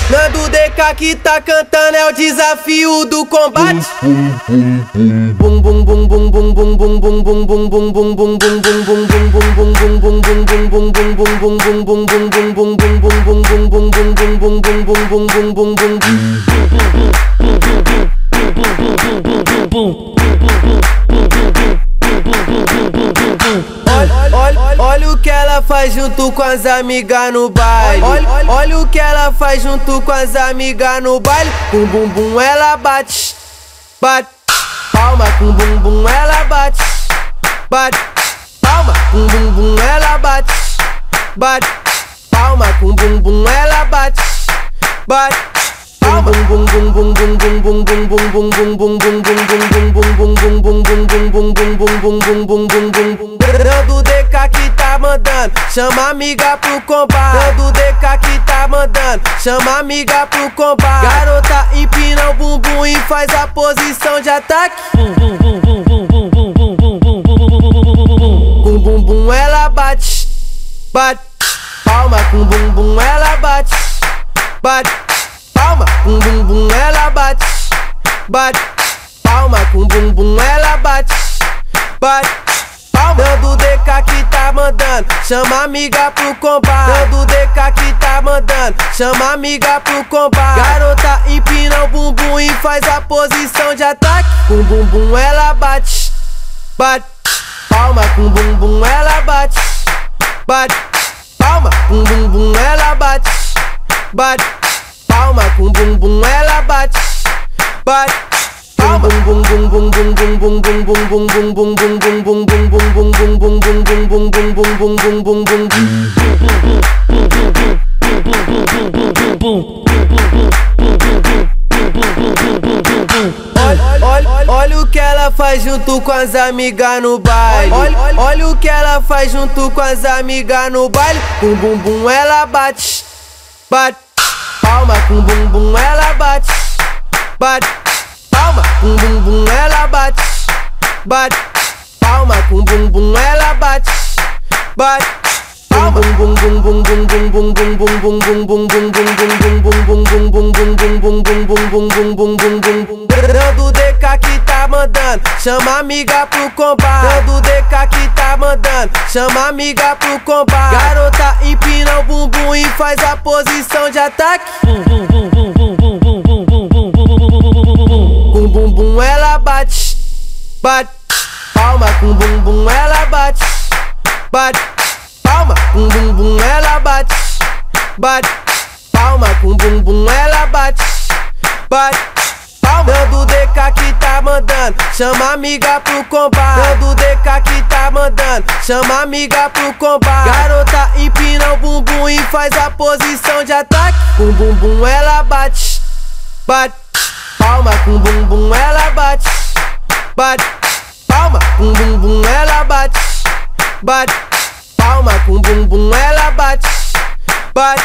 Nando DK que tá cantando, é o desafio do combate. Bum bum bum bum bum bum bum bum bum bum bum bum bum bum olha o que ela faz junto com as amigas no baile. Olha o que ela faz junto com as amigas no baile. Com bum bum ela bate, bate palma. Com bum bum ela bate, bate palma. Com bum bum ela bate, bate palma. Com bum bum ela bate, bate palma. Bum bum bum bum bum bum bum bum bum bum bum bum bum bum. Nando DK que tá mandando, chama amiga pro combate. Nando DK que tá mandando, chama amiga pro combate. Garota empina o bumbum e faz a posição de ataque. Com bumbum ela bate, bate palma. Com bumbum ela bate, bate palma. Com bumbum ela bate, bate palma. Com bumbum ela bate, bate palma. Nando DK que tá mandando, chama amiga pro combate. Nando DK que tá mandando, chama amiga pro combate. Garota empina o bumbum e faz a posição de ataque. Com bumbum ela bate, bate palma. Com bumbum ela bate, bate palma. Com bumbum ela bate, bate palma. Com bumbum ela bate, bate palma. Bum bum bum bum bum bum bum bum bum bum bum bum bum bum bum bum bum. Olha o que ela faz junto com as amigas no baile. Olha o que ela faz junto com as amigas no baile. Com bumbum ela bate, bate palma. Com bumbum ela bate, bate palma. Com bumbum ela bate, bate palma. Com bumbum ela bate, bate palma. Bum bum bum bum bum bum bum bum bum bum bum. Nando DK que tá mandando, chama amiga pro combate. Nando DK que tá mandando, chama amiga pro combate. Garota empina o bumbum e faz a posição de ataque. Com bumbum ela bate, bate palma. Com bumbum ela bate, bate palma. Com bumbum ela bate, bate palma. Com bumbum ela bate, bate palma. Nando DK que tá mandando, chama amiga pro combate. Nando DK que tá mandando, chama amiga pro combate. Garota empina o bumbum e faz a posição de ataque. Com bumbum ela bate, bate palma. Com bumbum ela bate, bate palma. Com bumbum ela bate, bate palma. Com bumbum ela bate, bate